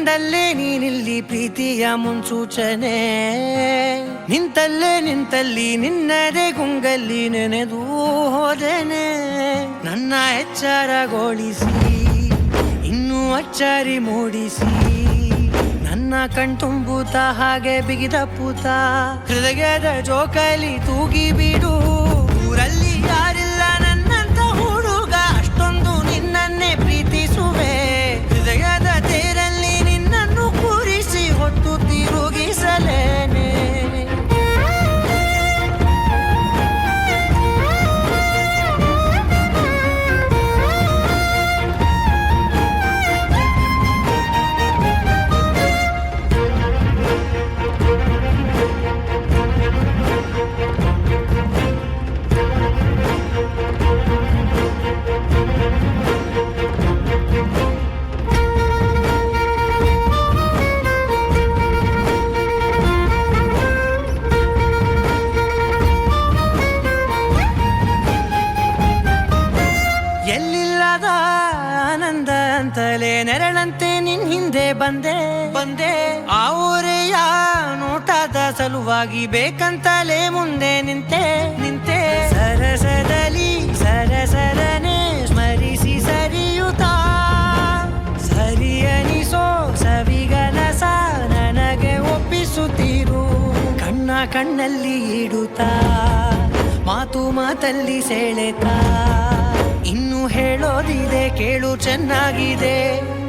ಕಂಡಲ್ಲೇ ನೀನಿಲ್ಲಿ ಪ್ರೀತಿಯ ಮುನ್ಸೂಚನೆ, ನಿಂತಲ್ಲಿ ನಿನ್ನದೇ ಗುಂಗಲ್ಲಿ ನೆನೆದು ಹೋದೆನೆ. ನನ್ನ ಎಚ್ಚರಗೊಳಿಸಿ ಇನ್ನೂ ಅಚ್ಚರಿ ಮೂಡಿಸಿ, ನನ್ನ ಕಣ್ತುಂಬುತ್ತ ಹಾಗೆ ಬಿಗಿದ ಪೂತ ಹೃದಯದ ಜೋಕಾಲಿ ತೂಗಿ ಬಿಡು. ಊರಲ್ಲಿ ಯಾರಿಲ್ಲ ನನ್ನಂತ ಹುಡುಗ, ಅಷ್ಟೊಂದು ನಿನ್ನನ್ನೇ ಪ್ರೀತಿಸುವೆ. ಹೃದಯದ ತೇರಲ್ಲಿ ನಿನ್ನನ್ನು ಕೂರಿಸಿ ಹೊತ್ತು ತಿರುಗಿಸಲೇನೆ. ಎಲ್ಲಿಲ್ಲದ ಆನಂದ ಅಂತಲೇ ನೆರಳಂತೆ ನಿನ್ ಹಿಂದೆ ಬಂದೆ. ಆ ಊರೆಯ ನೋಟದ ಸಲುವಾಗಿ ಬೇಕಂತಲೇ ಮುಂದೆ ನಿಂತೆ. ಸರಸರನೆ ಸ್ಮರಿಸಿ ಸರಿಯುತ್ತಾ, ಸರಿ ಅನಿಸೋ ಸವಿಗನಸ ನನಗೆ ಒಪ್ಪಿಸುತ್ತೀರು. ಕಣ್ಣಲ್ಲಿ ಇಡುತ್ತಾ, ಮಾತಲ್ಲಿ ಸೆಳೆತಾ, ಇನ್ನು ಹೇಳೋದಿದೆ ಕೇಳು ಚೆನ್ನಾಗಿದೆ.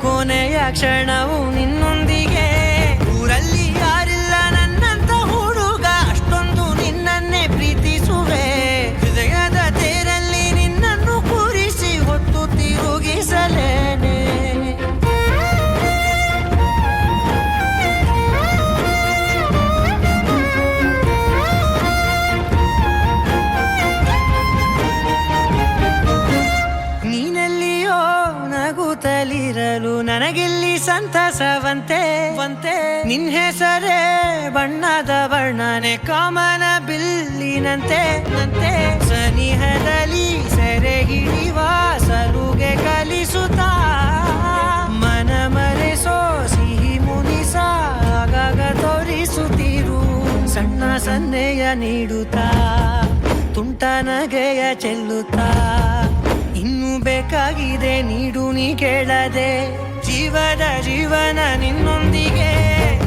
ಕೊನೆಯ ಕ್ಷಣವು ನಿನ್ನೊಂದಿಗೆ. ಊರಲ್ಲಿ ಯಾರಿಲ್ಲ ನನ್ನಂತ ಹುಡುಗ, ಅಷ್ಟೊಂದು ನಿನ್ನನ್ನೇ ಪ್ರೀತಿಸುವೆ. ಹೃದಯದ ತೇರಲ್ಲಿ ನಿನ್ನನ್ನು ಕೂರಿಸಿ ಹೊತ್ತು ತಿರುಗಿಸಲೇನೆ. ನಗುತ್ತಲಿರಲು ನನಗಿಲ್ಲಿ ಸಂತಸವಂತೆ. ನಿನ್ ಹೆಸರೇ ಬಣ್ಣದ ವರ್ಣನೆ ಕಾಮನ ಬಿಲ್ಲಿನಂತೆ. ಸನಿಹದಲ್ಲಿ ಸೆರೆ ಹಿಡಿಯುವ ಸಲುಗೆ ಕಲಿಸುತ್ತಾ, ಮನ ಮರೆಸೋ ಸಿಹಿ ಮುನಿಸ ಆಗಾಗ ತೋರಿಸುತ್ತೀರು. ಸಣ್ಣ ಸನ್ನೆಯ ನೀಡುತ್ತಾ, ತುಂಟ ನಗೆಯ ಚೆಲ್ಲುತ್ತಾ, ಇನ್ನೂ ಬೇಕಾಗಿದೆ ನೀಡು ನೀ ಕೇಳದೆ. ಜೀವನ ನಿನ್ನೊಂದಿಗೆ.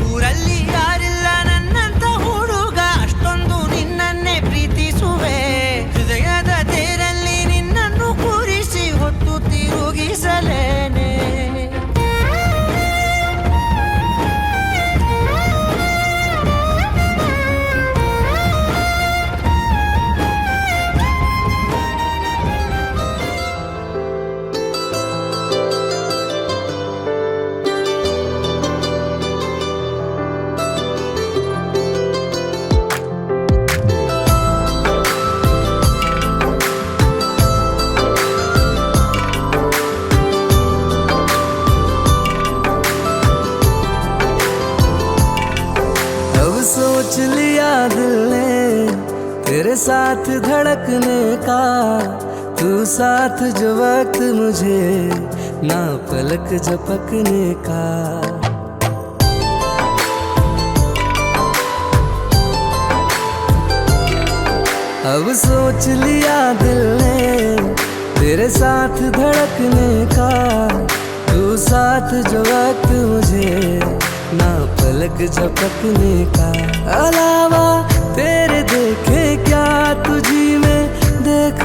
ಊರಲ್ಲಿ ಯಾರಿಲ್ಲ ನನ್ನಂತ ಹುಡುಗ, ಅಷ್ಟೊಂದು ನಿನ್ನನ್ನೇ ಪ್ರೀತಿಸುವೆ. ಹೃದಯದ ತೇರಲ್ಲಿ ನಿನ್ನನ್ನು ಕೂರಿಸಿ ಹೊತ್ತು ತಿರುಗಿಸಲೇನೆ. सोच लिया दिल ने तेरे साथ धड़कने का, तू साथ जो वक्त मुझे ना पलक झपकने का. अब सोच लिया दिल ने तेरे साथ धड़कने का, तू साथ जो वक्त मुझे ना पलक झपकने का. अलावा तेरे देखे क्या तुझी में देख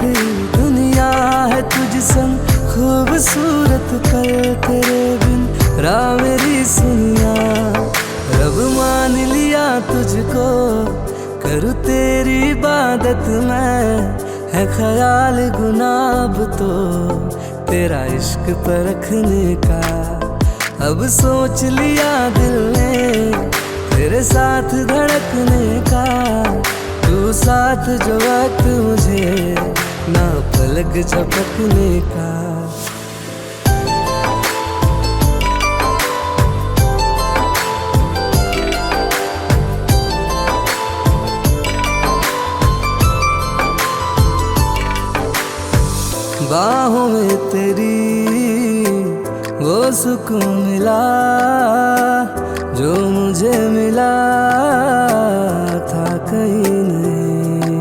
दुनिया है तुझ संग खूबसूरत पल तेरे बिन राह मेरी सुनिया. रब मान लिया तुझको करूँ तेरी इबादत मैं, है ख्याल गुनाब तो तेरा इश्क परखने का. अब सोच लिया दिल ने तेरे साथ धड़कने का, तू साथ जो वक्त मुझे ना पलक झपकने का. बाहों में तेरी वो सुकून मिला, जो मुझे मिला था कहीं नहीं।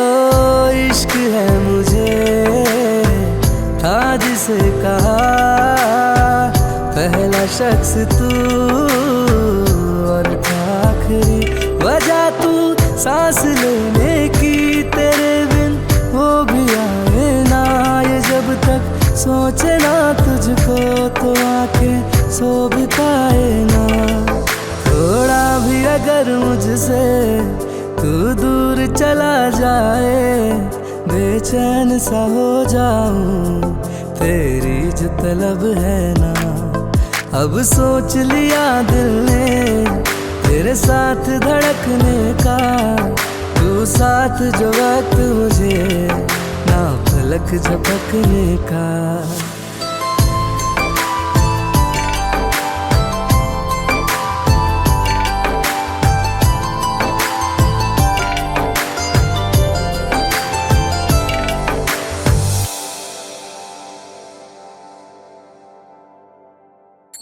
ओ इश्क है मुझे था जिसे कहा पहला शख्स तू और था आखिरी वजह तू सांस लेने की तेरे बिन वो भी आए ना ये जब तक सोचे ना तुझको तो आंखें सो भी पाए ना। थोड़ा भी अगर मुझसे तू दूर चला जाए बेचैन सा हो जाऊं तेरी जो तलब है ना। अब सोच लिया दिल ने तेरे साथ धड़कने का तू साथ जो वक्त मुझे ना पलक झपकने का।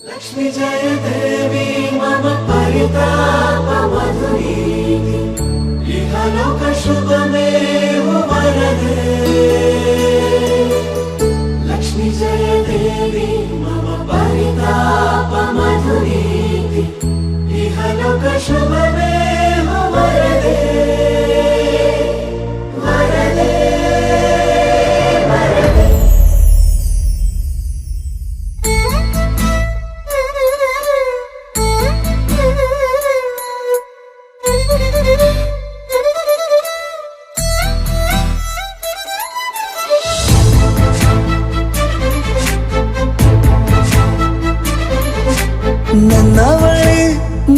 लक्ष्मी जय देवी मम परिताप मधुरीति इहलोक शुभमेव वरदे। लक्ष्मी जय देवी मम परिताप मधुरीति इहलोक शुभमेव वरदे वरदे वरदे।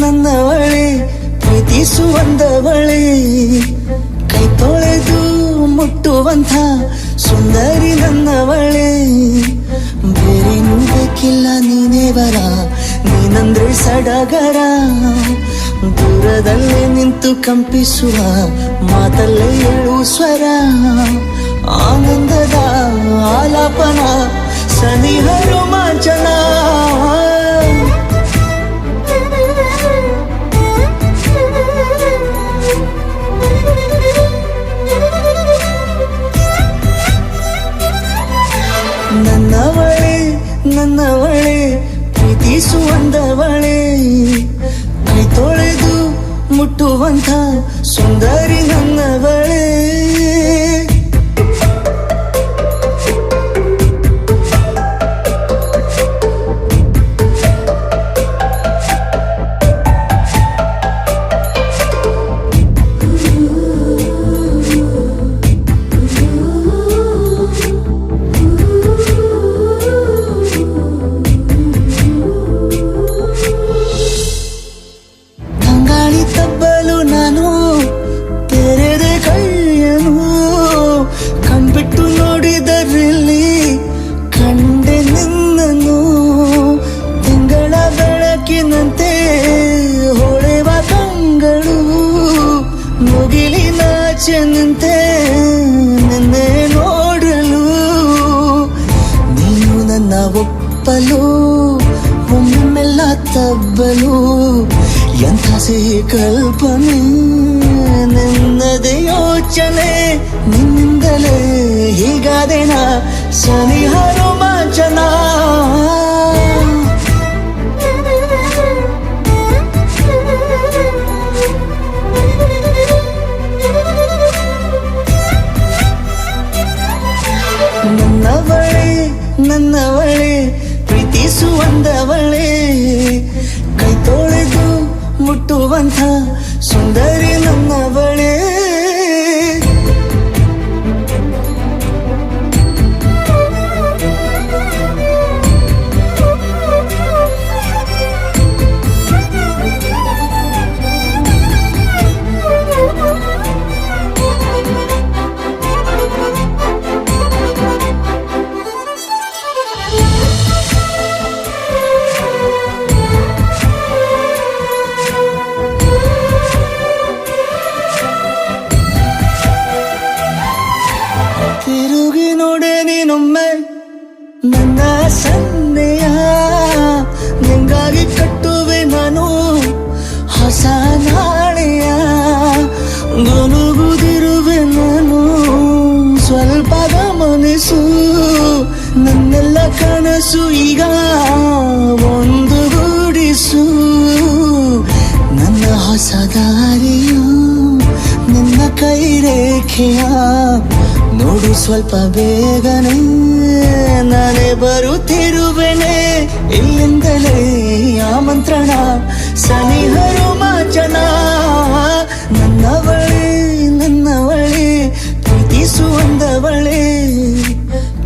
ನನ್ನವಳೆ ಪ್ರೀತಿಸುವಂದವಳೆ ಕೈ ತೊಳೆದು ಮುಟ್ಟುವಂಥ ಸುಂದರಿ ನನ್ನವಳೆ ಬೇರೇನೂ ಬೇಕಿಲ್ಲ ನೀನೇ ಬರ ನೀನಂದ್ರೆ ಸಡಗರ ದೂರದಲ್ಲೇ ನಿಂತು ಕಂಪಿಸುವ ಮಾತಲ್ಲೇ ಏಳು ಸ್ವರ ಆನಂದದ ಆಲಾಪನ ಸನಿಹ ರೋಮಾಂಚನ ನನ್ನವಳೆ ಪ್ರೀತಿಸುವಂದವಳೆ ಕೈ ತೊಳೆದು ಮುಟ್ಟುವಂಥ ಸುಂದರಿ ನನ್ನವಳೆ। ನಿಂತೆ ನಿನ್ನೆ ನೋಡಲು ನೀನು ನನ್ನ ಒಪ್ಪಲು ಒಮ್ಮೆಲ್ಲ ತಬ್ಬಲು ಎಂಥ ಸಿಹಿ ಕಲ್ಪನೆ ನಿನ್ನದೇ ಯೋಚನೆ ನಿನ್ನಿಂದಲೇ ಹೀಗಾದೆನ ಸನಿಹ ರೋಮಾಂಚನ ನನ್ನವಳೆ ಪ್ರೀತಿಸುವಂದವಳೆ ಕೈ ತೊಳೆದು ಮುಟ್ಟುವಂಥ ಸುಂದರಿ ನನ್ನವಳೆ। ಒಮ್ಮೆ ನನ್ನ ಸನ್ನೆಯ ನಿಂಗಾಗಿ ಕಟ್ಟುವೆ ನಾನು ಹೊಸ ನಾಳೆಯ ಗುನುಗುದಿರುವೆ ನಾನು ಸ್ವಲ್ಪ ಗಮನಿಸು ನನ್ನೆಲ್ಲ ಕನಸು ಈಗ ಒಂದು ಗೂಡಿಸು ನನ್ನ ಹೊಸ ದಾರಿಯು ನಿನ್ನ ಕೈ ರೇಖೆಯ ನೋಡು ಸ್ವಲ್ಪ ಬೇಗನೆ ನಾನೇ ಬರುತ್ತಿರುವೆನೆ ಇಲ್ಲಿಂದಲೇ ಆಮಂತ್ರಣ ಸನಿಹ ರೋಮಾಂಚನ ನನ್ನವಳೆ ಪ್ರೀತಿಸುವಂದವಳೆ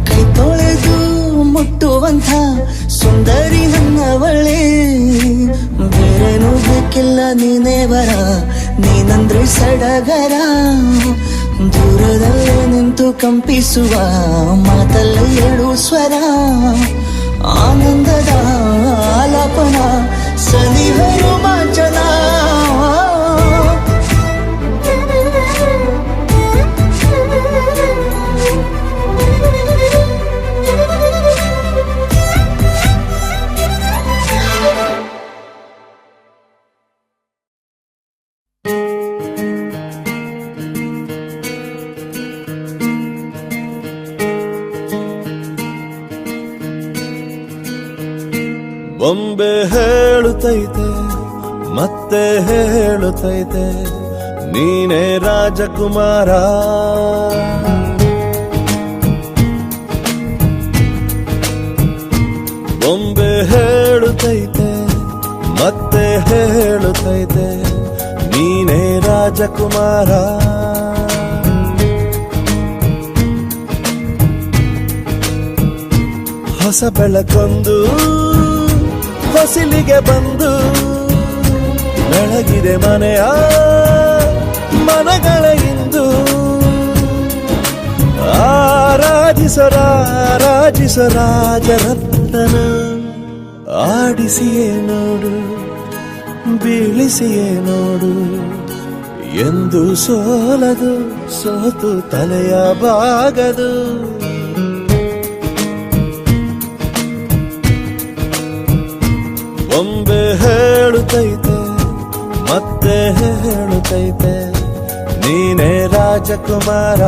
ಕೈ ತೊಳೆದು ಮುಟ್ಟುವಂಥ ಸುಂದರಿ ನನ್ನವಳೆ ಬೇರೇನು ಬೇಕಿಲ್ಲ ನೀನೇ ಬರ ನೀನಂದ್ರೆ ಸಡಗರ ದೂರದಲ್ಲೇ ನಿಂತು ಕಂಪಿಸುವ ಮಾತಲ್ಲೇ ಏಳು ಸ್ವರ ಆನಂದದ ಆಲಾಪನ ಸನಿಹ ರೋಮಾಂಚನ ಬೊಂಬೆ ಹೇಳುತ್ತೈತೆ ಮತ್ತೆ ಹೇಳುತ್ತೈತೆ ನೀನೇ ರಾಜಕುಮಾರ ಬೊಂಬೆ ಹೇಳುತ್ತೈತೆ ಮತ್ತೆ ಹೇಳುತ್ತೈತೆ ನೀನೇ ರಾಜಕುಮಾರ ಹೊಸ ಬೆಳಕೊಂದು ಹೊಸಿಲಿಗೆ ಬಂದು ಬೆಳಗಿದೆ ಮನೆಯ ಮನಗಳ ಇಂದು ಆರಾಧಿಸೋ ರಾಜರತ್ನನ ಆಡಿಸಿಯೇ ನೋಡು ಬೀಳಿಸಿಯೇ ನೋಡು ಎಂದು ಸೋಲದು ಸೋತು ತಲೆಯ ಬಾಗದು ಬೊಂಬೆ ಹೇಳುತ್ತೈತೆ ಮತ್ತೆ ಹೇಳುತ್ತೈತೆ ನೀನೇ ರಾಜಕುಮಾರ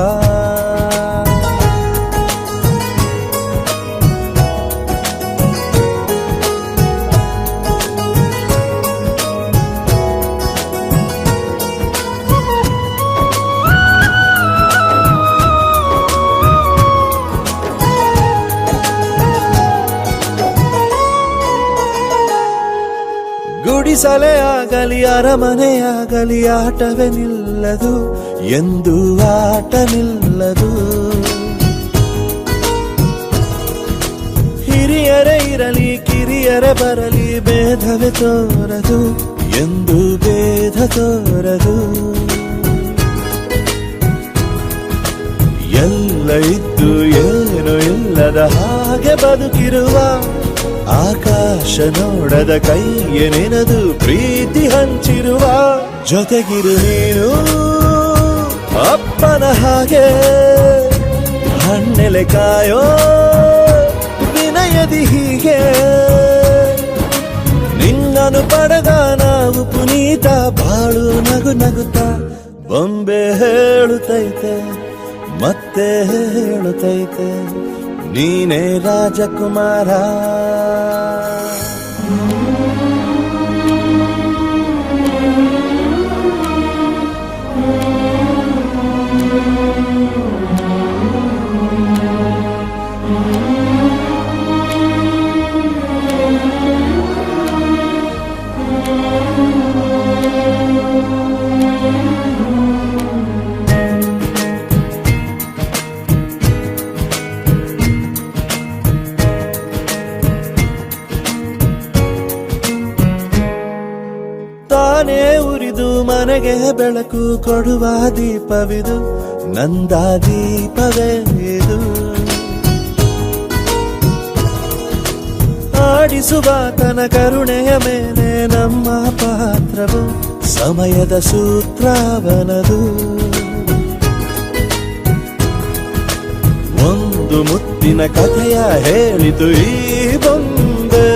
ಗುಡಿಸಲೇ ಆಗಲಿ ಅರಮನೆಯಾಗಲಿ ಆಟವೇ ನಿಲ್ಲದು ಎಂದು ಆಟ ನಿಲ್ಲದು ಹಿರಿಯರೇ ಇರಲಿ ಕಿರಿಯರೇ ಬರಲಿ ಭೇದವೇ ತೋರದು ಎಂದು ಭೇದ ತೋರದು ಎಲ್ಲ ಇದ್ದು ಏನು ಇಲ್ಲದ ಹಾಗೆ ಬದುಕಿರುವ ಆಕಾಶ ನೋಡದ ಕೈಯ ನೆನೆದು ಪ್ರೀತಿ ಹಂಚಿರುವ ಜೊತೆಗಿರು ನೀನು ಅಪ್ಪನ ಹಾಗೆ ಹಣ್ಣೆಲೆ ಕಾಯೋ ವಿನಯದಿ ಹೀಗೆ ನಿನ್ನನು ಪಡೆದ ನಾವು ಪುನೀತ ಬಾಳು ನಗು ನಗುತ್ತ ಬೊಂಬೆ ಹೇಳುತ್ತೈತೆ ಮತ್ತೆ ಹೇಳುತ್ತೈತೆ ನೀನೇ ರಾಜಕುಮಾರ ತಾನೇ ಉರಿದು ಮನೆಗೆ ಬೆಳಕು ಕೊಡುವ ದೀಪವಿದು ನಂದ ದೀಪವೇ ಇದು ಆಡಿಸುವ ತನ ಕರುಣೆಯ ಮೇಲೆ ನಮ್ಮ ಪಾತ್ರವು ಸಮಯದ ಸೂತ್ರವನದು ಒಂದು ಒಂದು ಮುತ್ತಿನ ಕಥೆಯ ಹೇಳಿತು ಈ ಬೊಂಬೆ.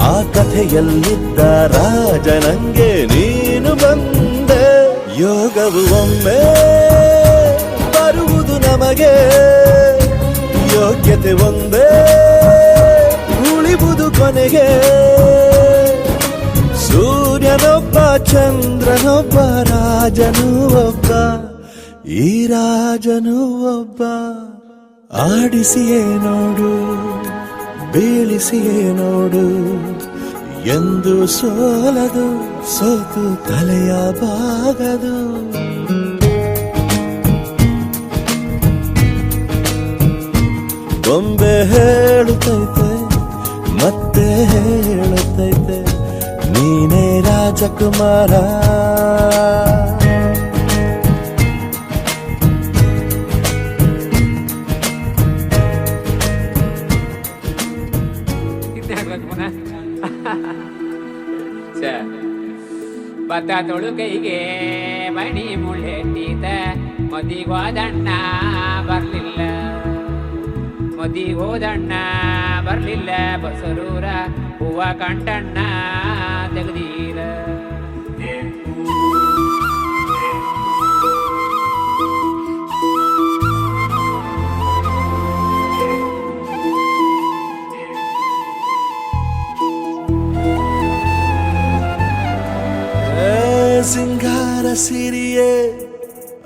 ಆ ಕಥೆಯಲ್ಲಿದ್ದ ರಾಜ ನಂಗೆ ನೀನು ಬಂದೆ. ಯೋಗವು ಒಮ್ಮೆ ಬರುವುದು ನಮಗೆ, ಯೋಗ್ಯತೆ ಒಂದೇ ಉಳಿವುದು ಕೊನೆಗೆ. ಸೂರ್ಯನೊಬ್ಬ ಚಂದ್ರನೊಬ್ಬ ರಾಜನೂ ಒಬ್ಬ, ಈ ರಾಜನೂ ಒಬ್ಬ. ಆಡಿಸಿಯೇ ನೋಡು ಬೀಳಿಸಿಯೇ ನೋಡು, ಎಂದು ಸೋಲದು ಸೋತು ತಲೆಯ ಬಾಗದು. ಬೊಂಬೆ ಹೇಳುತ್ತೈತೆ ಮತ್ತೆ ಹೇಳುತ್ತೈತೆ, ನೀನೇ ರಾಜಕುಮಾರ. ಭತ್ತ ತೊಳುಕೈಗೆ ಮಣಿ ಮುಳ್ಳೆಟ್ಟಿತ, ಮದಿಗೋದಣ್ಣ ಬರ್ಲಿಲ್ಲ, ಮದಿಗೋದಣ್ಣ ಬರ್ಲಿಲ್ಲ. ಬಸರೂರ ಹೂವ ಕಂಟಣ್ಣ ತೆಗ್ದೀರ. ಸಿಂಗಾರ ಸಿರಿಯೇ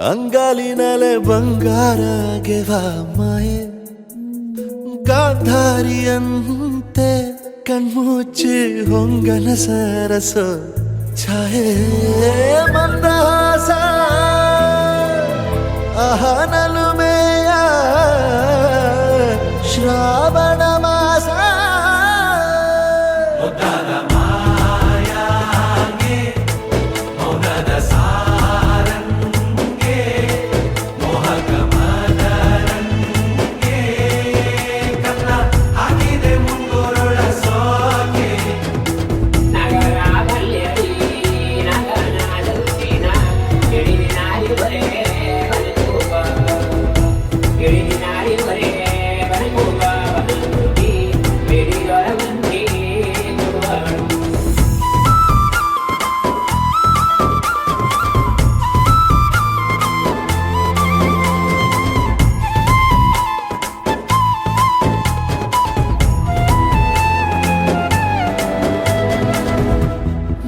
ಅಂಗಾಲಿನಲೆ ಬಂಗಾರ ಗೆವ ಮಾಯೆ, ಗಾಂಧಾರಿಯಂತೆ ಕಣ್ಮುಚ್ಚಿ ಹೊಂಗನ ಸರಸ ಛಾಯೆ. ಮಂದಹಾಸ ಅಹನಲುಮೆಯ ಶ್ರಾವಣ ಮಾಸ.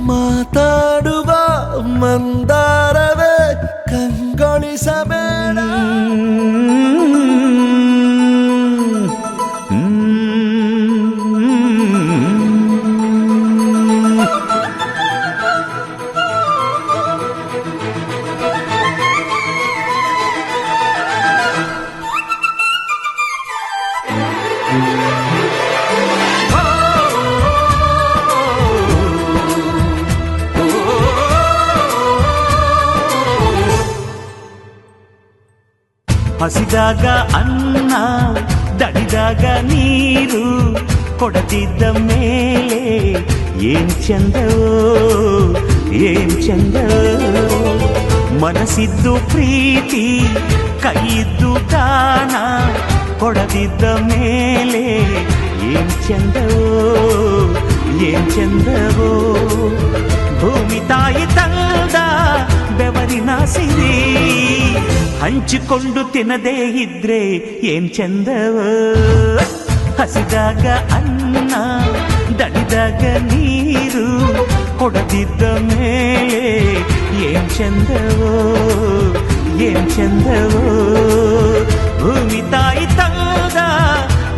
ಮಾತಾಡುವ ಮಂದಾರವೇ ಕಂಗೊಳಿಸಬೇಡ. ಹಸಿದಾಗ ಅನ್ನ ದಣಿದಾಗ ನೀರು ಕೊಡದಿದ್ದ ಮೇಲೆ ಏನ್ ಚಂದವೋ ಏನ್ ಚಂದವೋ. ಮನಸ್ಸಿದ್ದು ಪ್ರೀತಿ ಕೈಯಿದ್ದು ದಾನ ಕೊಡದಿದ್ದ ಮೇಲೆ ಏನ್ ಚಂದವೋ ಏನ್ ಚಂದವೋ. ಭೂಮಿ ತಾಯಿ ತಂದ ಬೆವರಿನ ಸಿರಿ ಹಂಚಿಕೊಂಡು ತಿನ್ನದೇ ಇದ್ರೆ ಏನ್ ಚಂದವೋ. ಹಸಿದಾಗ ಅನ್ನ ದಣಿದಾಗ ನೀರು ಕೊಡದಿದ್ದ ಮೇಲೆ ಏನ್ ಚಂದವೋ ಏನ್ ಚಂದವೋ. ಭೂಮಿ ತಾಯಿ ತಂದ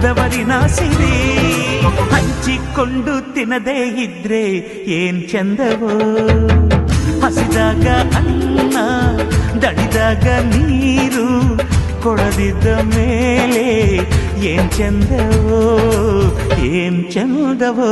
ಬೆವರಿನ ಸಿರಿ ಹಂಚಿಕೊಂಡು ತಿನ್ನದೇ ಇದ್ರೆ ಏನ್ ಚಂದವೋ. ಹಸಿದಾಗ ಅನ್ನ ದಣಿದಾಗ ನೀರು ಕೊಡದಿದ್ದ ಮೇಲೆ ಏನ್ ಚಂದವೋ ಏನ್ ಚಂದವೋ.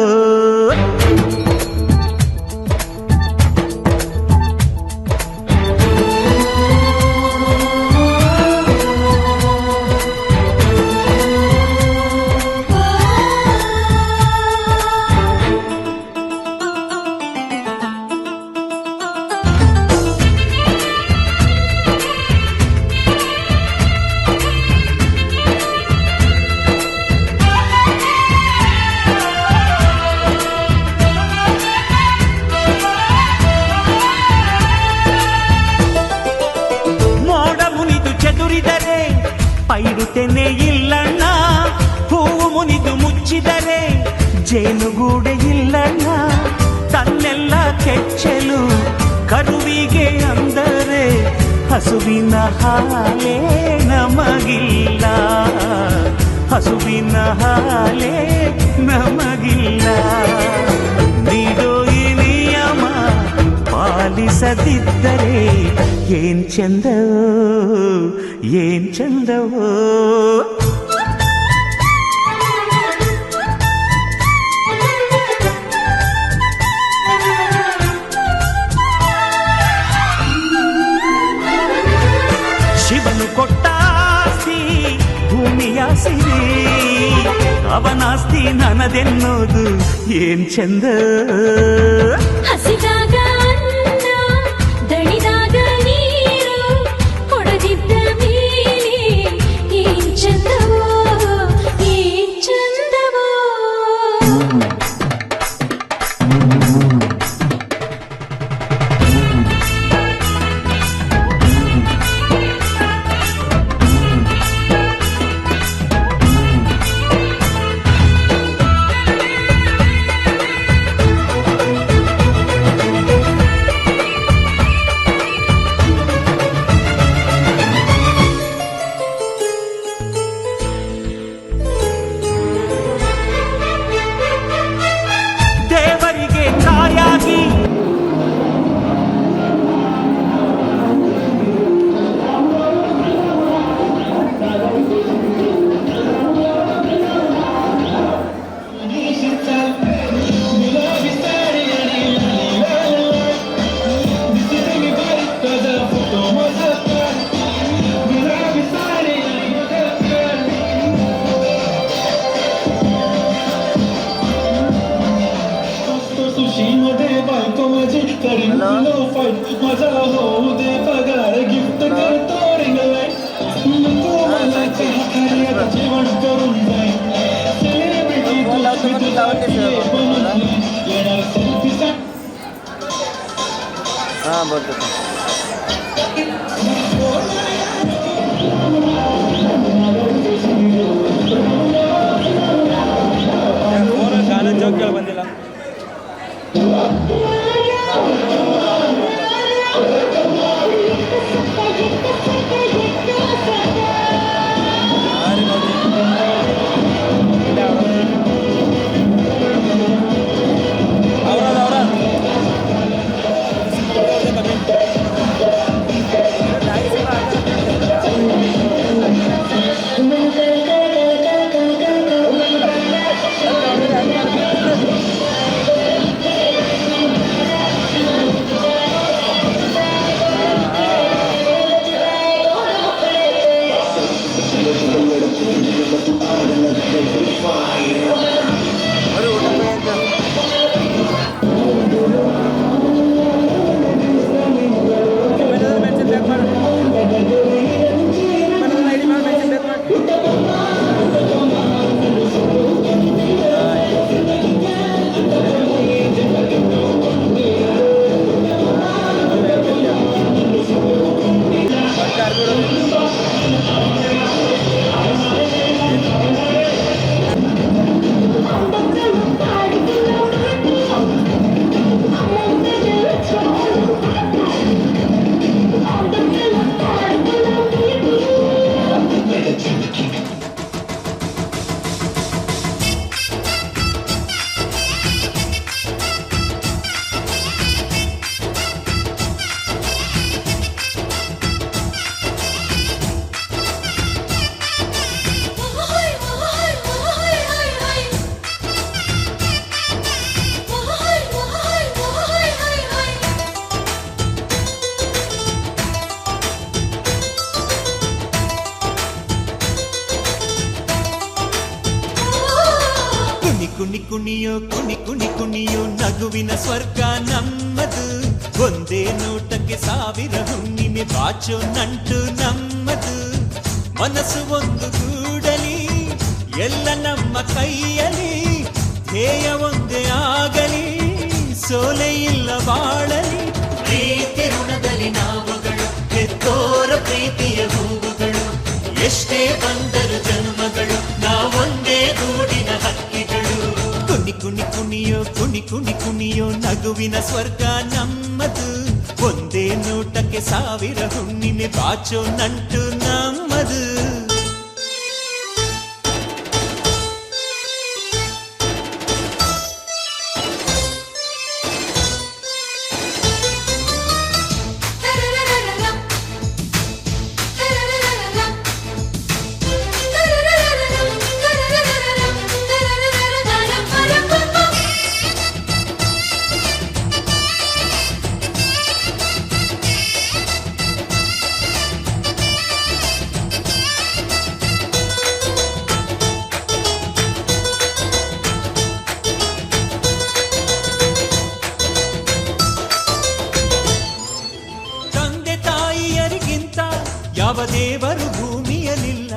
ಕುಣಿದು ಮುಚ್ಚಿದರೆ ಜೇನುಗೂಡೆ ಇಲ್ಲಣ್ಣ, ತನ್ನೆಲ್ಲ ಕೆಚ್ಚಲು ಕರುವಿಗೆ ಅಂದರೆ ಹಸುವಿನ ಹಾಲೇ ನಮಗಿಲ್ಲ, ಹಸುವಿನ ಹಾಲೇ ನಮಗಿಲ್ಲ. ನೀಡೋ ಈ ನಿಯಮ ಪಾಲಿಸದಿದ್ದರೆ ಏನ್ ಚಂದವೋ ಏನ್ ಚಂದವೋ. ಶಿವನು ಕೊಟ್ಟಾಸ್ತಿ ಭೂಮಿಯ ಸಿರಿ, ಅವನಾಸ್ತಿ ನನದೆನ್ನೋದು ಏನ್ ಚಂದ. ಹಸಿದಾಗ ಅನ್ನ, ದಣಿದಾಗ ನೀರು, ಕೊಡದಿದ್ದ ಮೇಲೆ ಏನ್ ಚಂದವೋ ಏನ್ ಚಂದವೋ. ದೇವರಿಗೆ ತಾಯಾಗಿ सुशीमध्ये बायको माझी करीन तुला फाईट, माझा होऊ दे पगार, गिफ्ट करतो रिंग लाईट, नको मला चहा आता जेवण करून जाईन, सेलिब्रिटी तुला बनून येणार सेल्फी साठी. हां बोलतो. गाणं जोक केलं ಬಂದಿಲ್ಲ. ಕುಣಿ ಕುಣಿಯೋ ಕುಣಿ ಕುಣಿ ಕುಣಿಯೋ ನಗುವಿನ ಸ್ವರ್ಗ ನಮ್ಮದು, ಒಂದೇ ನೋಟಕ್ಕೆ ಸಾವಿರ ಹುಣ್ಣಿಮೆ ಬಾಚೋ ನಂಟು ನಮ್ಮದು. ಮನಸ್ಸು ಒಂದು ಗೂಡಲಿ ಎಲ್ಲ ನಮ್ಮ ಕೈಯಲ್ಲಿ, ಧ್ಯೇಯ ಒಂದೇ ಆಗಲಿ ಸೋಲೆ ಇಲ್ಲ ಬಾಳಲಿ. ಪ್ರೀತಿ ಋಣದಲ್ಲಿ ನಾವುಗಳು ಹೆತ್ತೋರ ಪ್ರೀತಿಯ ಹೂವುಗಳು, ಎಷ್ಟೇ ಬಂದರು ಜನ್ಮಗಳು ನಾವೊಂದೇ ಗೂಡಿ ಕುಣಿ ಕುಣಿ ಕುಣಿಯೋ ನಗುವಿನ ಸ್ವರ್ಗ ನಮ್ಮದು ಒಂದೇ ನೋಟಕ್ಕೆ ಸಾವಿರ ಹುಣ್ಣಿಮೆ ಬಾಚೋ ನಂಟು ನಮ್ಮದು ಯಾವ ದೇವರು ಭೂಮಿಯಲಿಲ್ಲ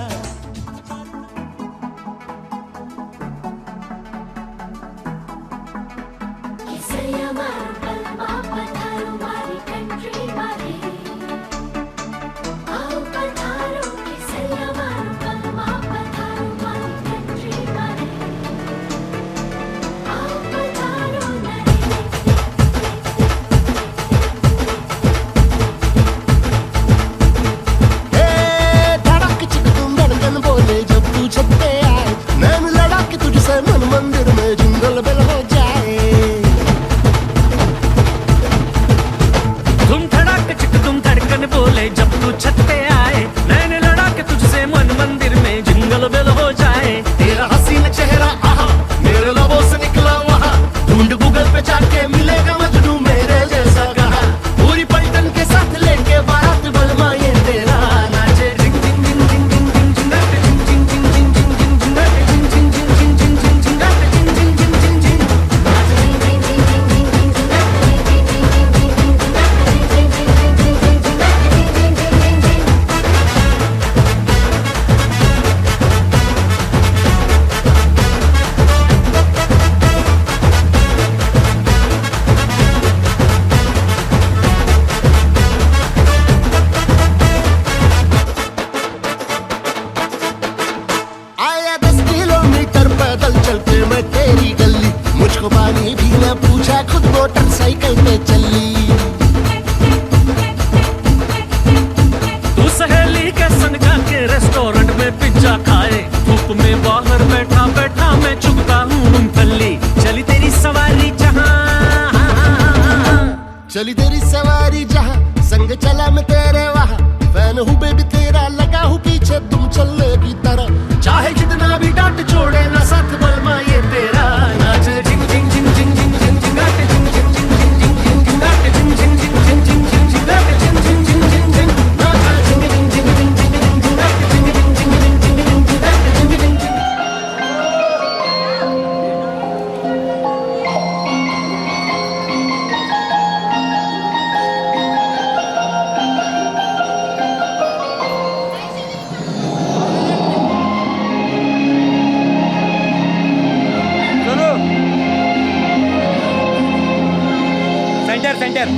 चली तेरी सवारी जहाँ संग चला मैं तेरे वहाँ फैन हूँ बेबी तेरा लगा हूँ पीछे तुम चलने की तरह चाहे कितना भी डांट छोड़े ना साथ बलमा ये तेरा नाच झिंग झिंग झिंग झिंग झिंग झिंग झिंग नाच झिंग झिंग झिंग झिंग झिंग झिंग झिंग नाच झिंग झिंग झिंग झिंग झिंग झिंग झिंग नाच झिंग झिंग झिंग झिंग झिंग नाच झिंग झिंग झिंग झिंग झिंग झिंग नाच झिंग झिंग झिंग झिंग झिंग झिंग नाच झिंग झिंग झिंग सेंटर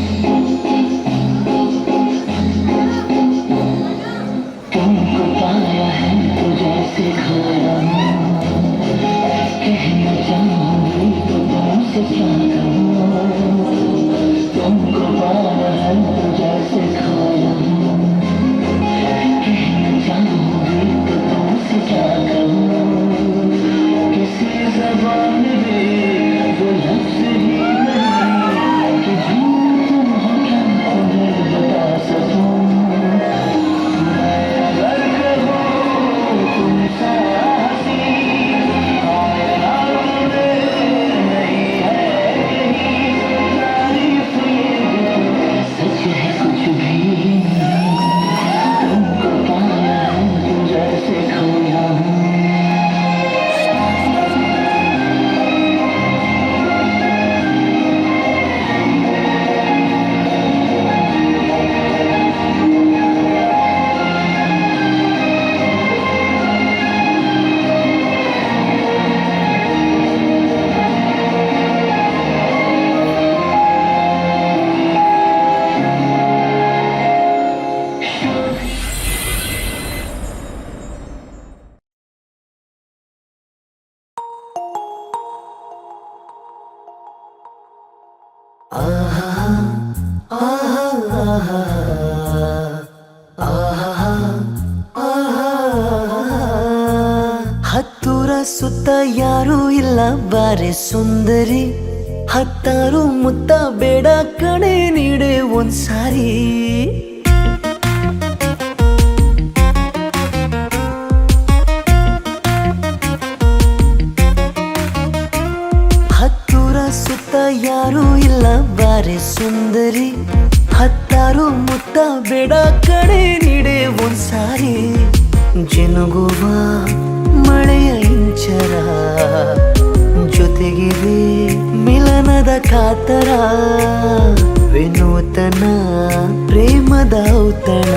तुमको पाया है तो जैसे खाया कहना चाहूँगी तो तुमसे क्या कहूँ तुमको पाया है तो जैसे खाया कहना चाहूँगी तो तुमसे क्या कहूँ किसी ज़बान में वो लफ्ज़ ही नहीं कि तुम हो क्या तुम्हें बता सकूँ ಹತ್ತೂರ ಸುತ್ತ ಯಾರೂ ಇಲ್ಲ ಬಾರೆ ಸುಂದರಿ, ಹತ್ತಾರು ಮುತ್ತ ಬೇಡ ಕಡೆ ನೀಡೆ ಒಂದ್ಸಾರಿ. ಹತ್ತೂರ ಸುತ್ತ ಯಾರೂ ಇಲ್ಲ ಬಾರೆ ಸುಂದರಿ, ಹತ್ತಾರು ಮುತ್ತ ಬೇಡ ಕಡೆ ನೀಡೆ ಒಂದ್ಸಾರಿ. ಜಿನುಗುವ ಮಳೆಯ ಇಂಚರ ಜೊತೆಗಿದೆ ಮಿಲನದ ಕಾತರ, ವಿನೂತನ ಪ್ರೇಮದ ಔತಣ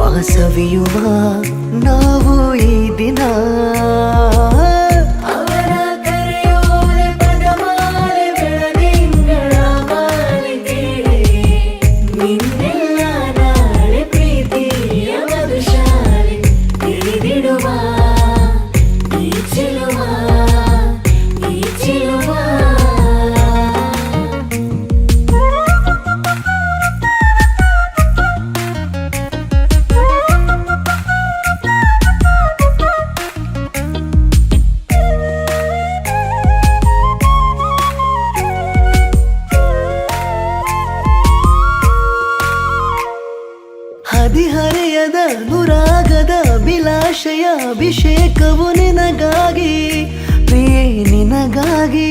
ವಾಸವಿಯುವ ನಾವು ಈ ದಿನ. ಹದಿಹರೆಯದ ಅನುರಾಗದ ಅಭಿಲಾಷೆಯ ಅಭಿಷೇಕವು ನಿನಗಾಗಿ ಪ್ರಿಯೇ ನಿನಗಾಗಿ.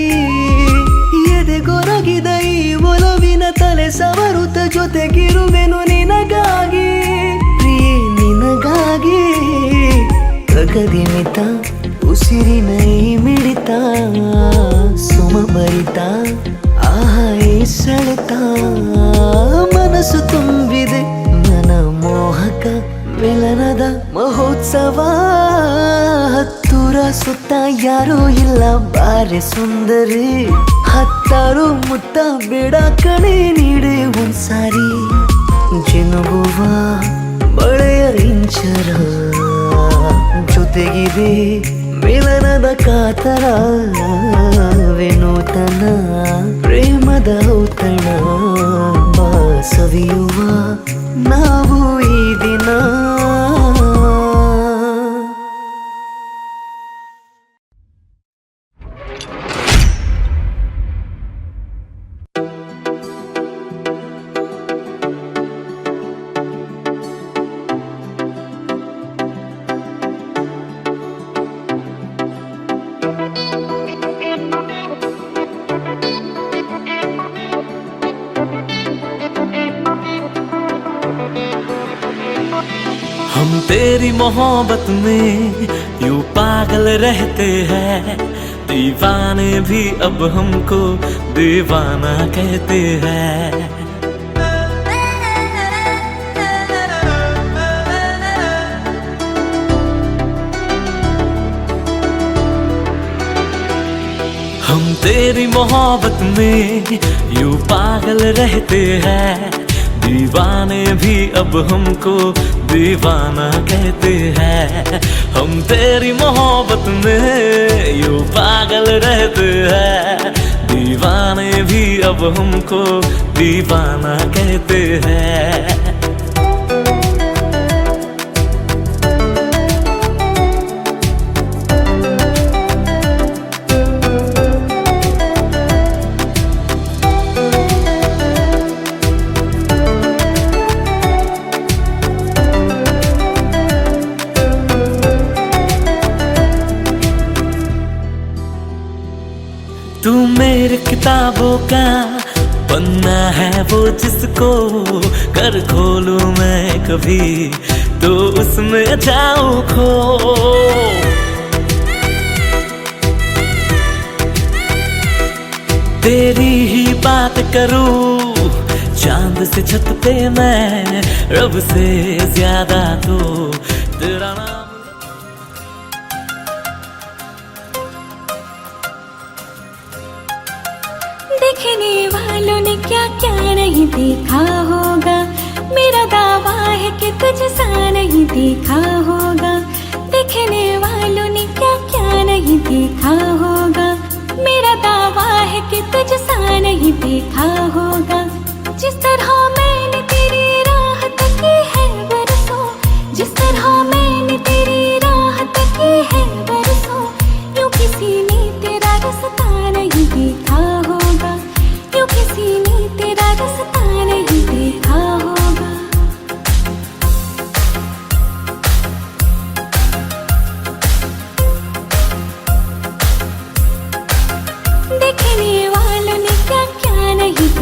ಎದೆಗೊರಗಿದ ಈ ಒಲವಿನ ತಲೆ ಸವರುತ್ತ ಜೊತೆಗಿರುವೆನು ನಿನಗಾಗಿ ಪ್ರಿಯೇ ನಿನಗಾಗಿ. ಗಗದಿಮಿತ ಉಸಿರಿನ ಈ ಮಿಡಿತ ಸುಮಭರಿತ ಆಹಾ ಈ ಸೆಳೆತ, ಮನಸ್ಸು ತುಂಬಿದೆ ಮನ ಮೋಹಕ ಮಿಲನದ ಮಹೋತ್ಸವ. ಹತ್ತೂರ ಸುತ್ತ ಯಾರೂ ಇಲ್ಲ ಬಾರೆ ಸುಂದರಿ, ಹತ್ತಾರು ಮುತ್ತ ಬೇಡ ಕಡೆ ನೀಡೆ ಒಂದ್ಸಾರಿ. ಜಿನುಗುವ ಮಳೆಯ ಇಂಚರ ಜೊತೆಗಿದೆ ಮಿಲನದ ಕಾತರ, ವಿನೂತನ ಪ್ರೇಮದ ಔತಣ ಸವಿಯುವ ನಾವು ಈ ದಿನ. हम तेरी मोहब्बत में यूं पागल रहते हैं, दीवाने भी अब हमको दीवाना कहते हैं. हम तेरी मोहब्बत में यूं पागल रहते हैं, दीवाने भी अब हमको दीवाना कहते हैं. हम तेरी मोहब्बत में यूं पागल रहते हैं, दीवाने भी अब हमको दीवाना कहते हैं. तू मेरे किताबों का पन्ना है वो जिसको कर खोलूं मैं कभी तो उसमें जाऊं खो. तेरी ही बात करूं चांद से छत पे मैं, रब से ज्यादा तो तेरा नाम. देखने वालों ने क्या क्या नहीं देखा होगा, मेरा दावा है कि तुझ सा नहीं देखा होगा. देखने वालों ने क्या क्या नहीं देखा होगा, मेरा दावा है कि तुझ सा नहीं देखा होगा. जिस तरह मैं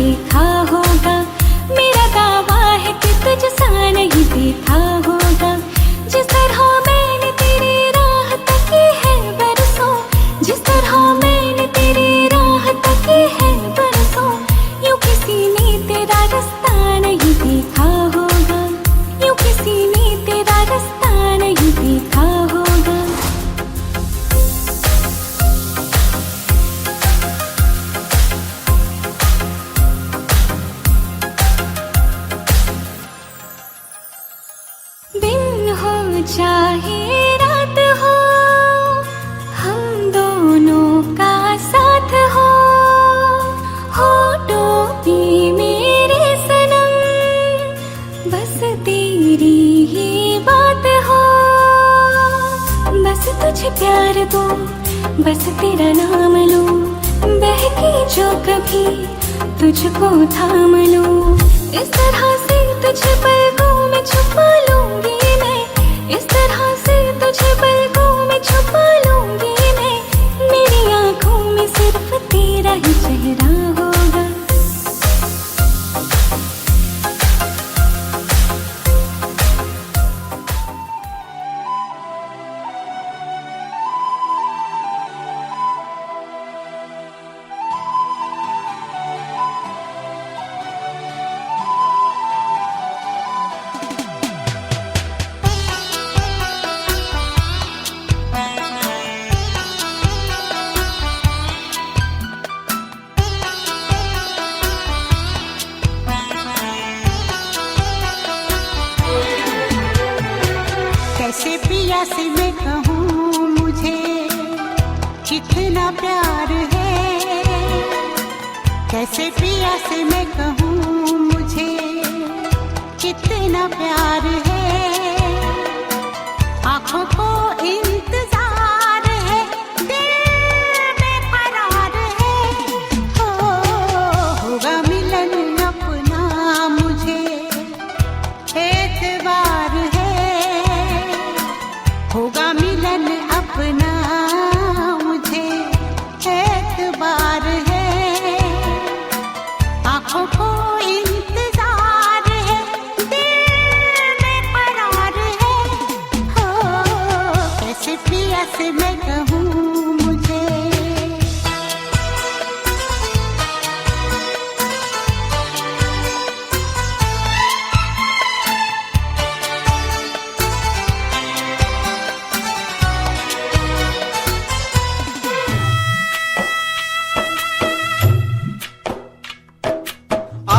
देखा होगा, मेरा दावा है कि तुझसा नहीं देखा होगा। जिस तरह मैंने तेरी राह तकी है बरसों, जिस तरह मैंने तेरी राह तकी है बरसों, यूं किसी ने तेरा रास्ता नहीं देखा होगा, यूं किसी ने तेरा रास्ता नहीं देखा होगा। दिन हो चाहे रात हो, हम दोनों का साथ हो टोपी मेरे सनम, बस तेरी ही बात हो। बस तुझे प्यार दो, बस तेरा नाम लो, बहकी जो कभी तुझको थाम लो। इस तरह से तुझे पलकों में छुपा लूंगी मैं, इस तरह से तुझे पलकों में छुपा लूंगी मैं। मेरी आंखों में सिर्फ तेरा ही चेहरा होगा। कैसे पिया से मैं कहूँ मुझे कितना प्यार है, कैसे पिया से मैं कहूँ मुझे कितना प्यार है। आँखों को इंतजार है, दिल बेकरार है, होगा मिलन अपना मुझे एतबार है, होगा मिलन अपना मुझे एतबार है। आँखों को इंतजार है, दिल बेकरार है, कैसे पिया से मैं कहूँ मुझे।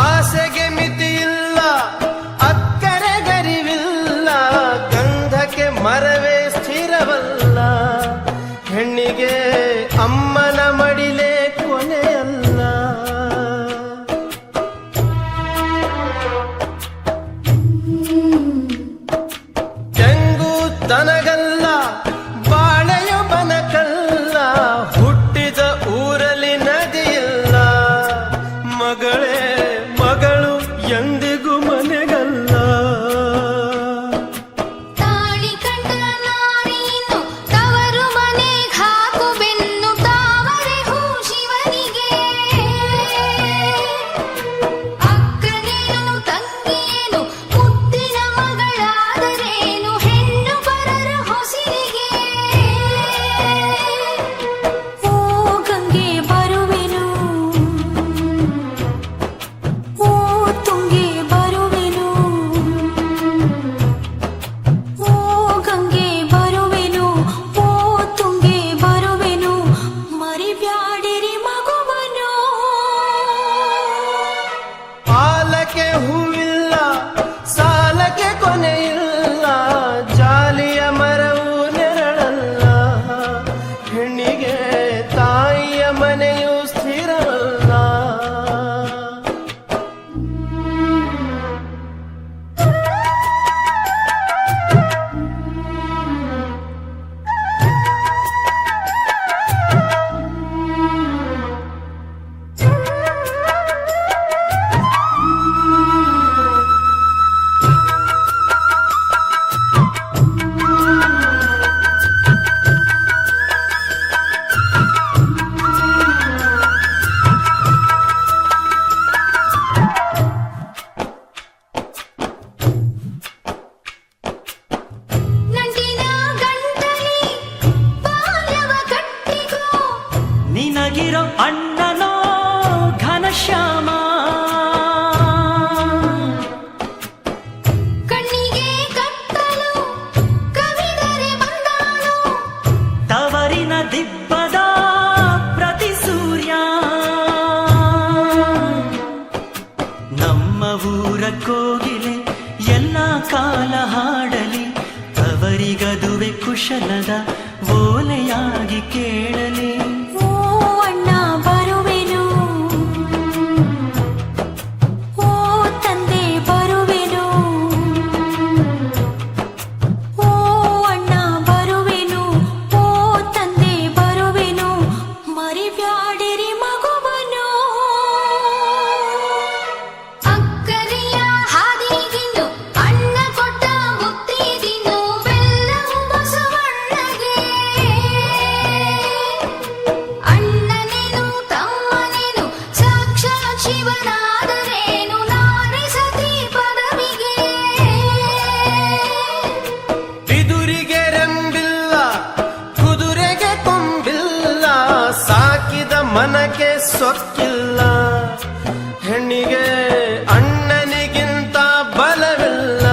ಆಸೆಗೆ ಮಿತಿಯಿಲ್ಲ, ಅಕ್ಕರೆ ಗರಿವಿಲ್ಲ, ಗಂಧಕ್ಕೆ ಮರವೇ ಸ್ಥಿರವಲ್ಲ, ಹೆಣ್ಣಿಗೆ ಅಮ್ಮನ ಮಡಿಲೇ ಕೊನೆಯಲ್ಲ. ತೆಂಗು ತನಗಲ್ಲ, ಬಾಳೆಯು ಬನಕಲ್ಲ, ಹುಟ್ಟಿದ ಊರಲ್ಲಿ ನದಿಯಿಲ್ಲ, ಮಗಳೇ ಮಗಳು ಎಂದಿಗೂ ಮನೆಗಲ್ಲ. ತಾಳಿ ಕಂಡ ನಾರೀನು ತವರು ಮನೆಗೆ ಹಾಕು ಬೆನ್ನು, ತಾವ ನಿನಗಿರೋ ಅಣ್ಣನೋ ಘನಶ್ಯಾಮ, ಕಣ್ಣಿಗೆ ಕತ್ತಲು ಕವಿದರೆ ಬಂದಾನು, ತವರಿನ ದಿಬ್ಬದ ಪ್ರತಿ ಸೂರ್ಯ. ನಮ್ಮ ಊರ ಕೋಗಿಲೆ ಎಲ್ಲ ಕಾಲ ಹಾಡಲಿ, ತವರಿಗದುವೆ ಕುಶಲದ ಓಲೆಯಾಗಿ ಕೇಳಲಿ. ಓ ಅಣ್ಣ ಬರುವೆನು, ಓ ತಂದೆ ಬರುವೆನು, ಓ ಅಣ್ಣ ಬರುವೆನು, ಓ ತಂದೆ ಬರುವೆನು, ಮರಿಬ್ಯಾಡಿರಿ ಮಗುವನು. ಅಕ್ಕರಿಯ ಹಾದಿಗಿಂದು ಅಣ್ಣ ಕೊಟ್ಟ ಮುತ್ತಿದಿನ್ನು, ಬೆಲ್ಲವು ಬಸವಣ್ಣಗೆ. ಅಣ್ಣನೇನು ತಮ್ಮನೇನು ಸಾಕ್ಷಾತ್ ಶಿವನಾದರೇನು, ನಾರಿ ಸತಿ ಪದವಿಗೆ. ಬಿದುರಿಗೆ ರೆಂಬಿಲ್ಲ, ಕುದುರೆಗೆ ಕೊಂಬಿಲ್ಲ, ಸಾಕಿದ ಮನಕ್ಕೆ ಸೊಕ್ಕಿಲ್ಲ, ಹೆಣ್ಣಿಗೆ ಅಣ್ಣನಿಗಿಂತ ಬಲವಿಲ್ಲ.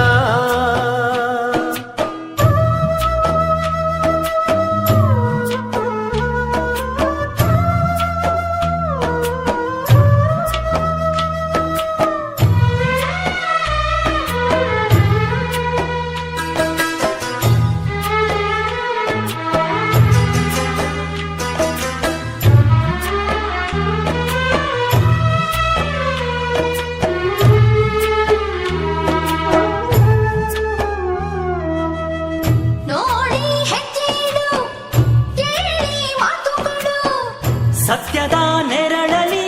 ನೋಡಿ ಹೆಜ್ಜೆಯಿಡು, ಕೇಳಿ ಮಾತುಗಳು, ಸತ್ಯದ ನೆರಳಲಿ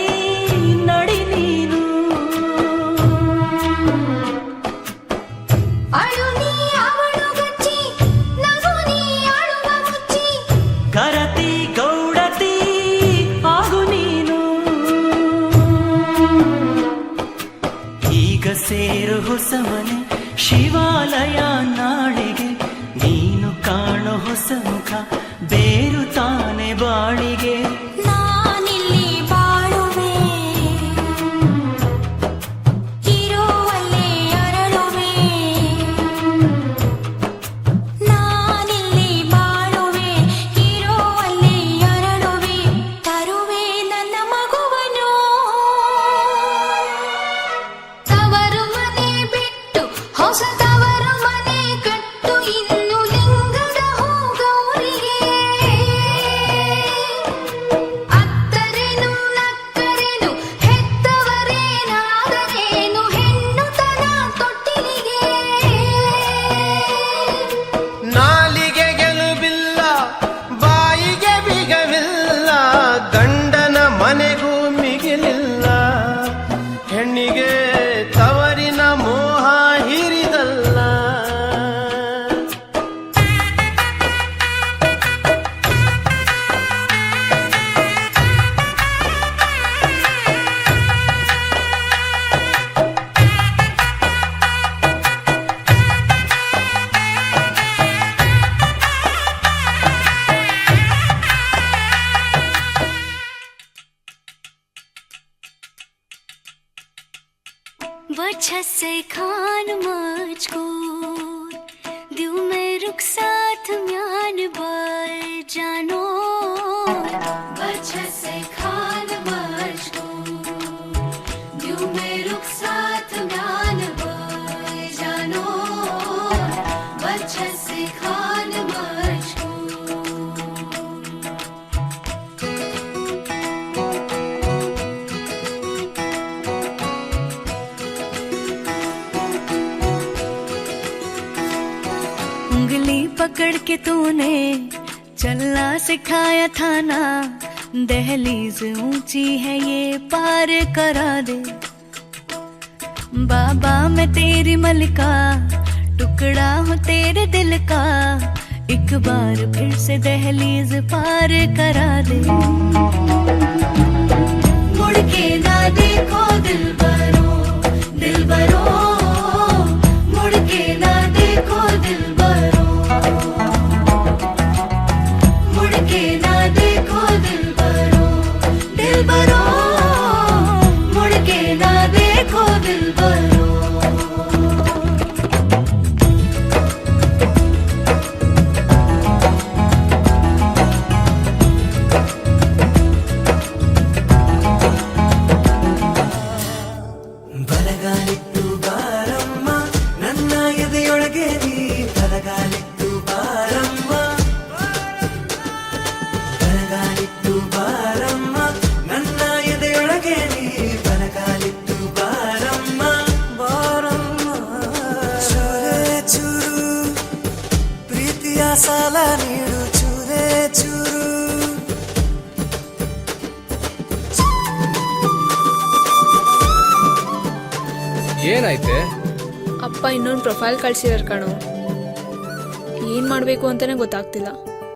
ನಡಿ ನೀನು, ಅಳು ನೀ ಅವಳು ಗಚ್ಚಿ, ನಗು ನೀ ಅಳುವ ಮುಚ್ಚಿ, ಕರತಿ ಗೌಡತಿ ಆಗು ನೀನು. ಈಗ ಸೇರು ಹೊಸ ಮನೆ ಶಿವಾಲಯ, ನಾಳೆಗೆ ನೀನು ಕಾಣೋ ಹೊಸ ಮುಖ ಬೇರು ತಾನೆ ಬಾಳಿಗೆ. ನಾನಿಲ್ಲಿ ಬಾಳುವೆ, ಇರುವಲ್ಲೇ ಅರಳುವೆ. ನಾನಿಲ್ಲಿ ಬಾಳುವೆ, ಇರುವಲ್ಲೇ ಅರಳುವೆ, ತರುವೆ ನನ್ನ ಮಗುವನು. ತವರು ಮನೆ ಬಿಟ್ಟು ಹೊಸ ತವರು ಮನೆ ಕಟ್ಟು, ಇನ್ನು ಲಿಂಗದ ಹೂಗೌರಿಗೆ. ಅತ್ತರೇನು ನಕ್ಕರೇನು ಹೆತ್ತವರೇನಾದರೇನು, ಹೆಣ್ಣು ತನ ತೊಟ್ಟಿಲಿಗೆ. ನಾಲಿಗೆ ಗೆಲುಬಿಲ್ಲ, ಬಾಯಿಗೆ ಬಿಗವಿಲ್ಲ, ಗಂಡನ ಮನೆಗೂ ಮಿಗಿಲಿಲ್ಲ, ಹೆಣ್ಣಿಗೆ ತವರಿನ ಮೋಹ ಹಿರಿದಲ್ಲ. वजह से खान मुझको दिल में रुख साथ म्यान बार जानो, वजह से खान मुझको दिल में रुख साथ म्यान बार जानो, वजह से खान मुझको. उंगली पकड़ के तूने चलना सिखाया था ना, दहलीज ऊंची है ये पार करा दे. बाबा मैं तेरी मलिका, टुकड़ा हूँ तेरे दिल का, एक बार फिर से दहलीज पार करा दे. मुड़ के ना देखो दिलबरो, दिलबरो, मुड़ के ना देखो दिलबरो, मुड़ के ना देखो दिलबरो. ಏನಾಯ್ತೆ? ಅಪ್ಪ ಇನ್ನೊಂದು ಪ್ರೊಫೈಲ್ ಕಳ್ಸಿದಾರೆ ಕಣೋ, ಏನ್ ಮಾಡ್ಬೇಕು ಅಂತಾನೆ ಗೊತ್ತಾಗ್ತಿಲ್ಲ.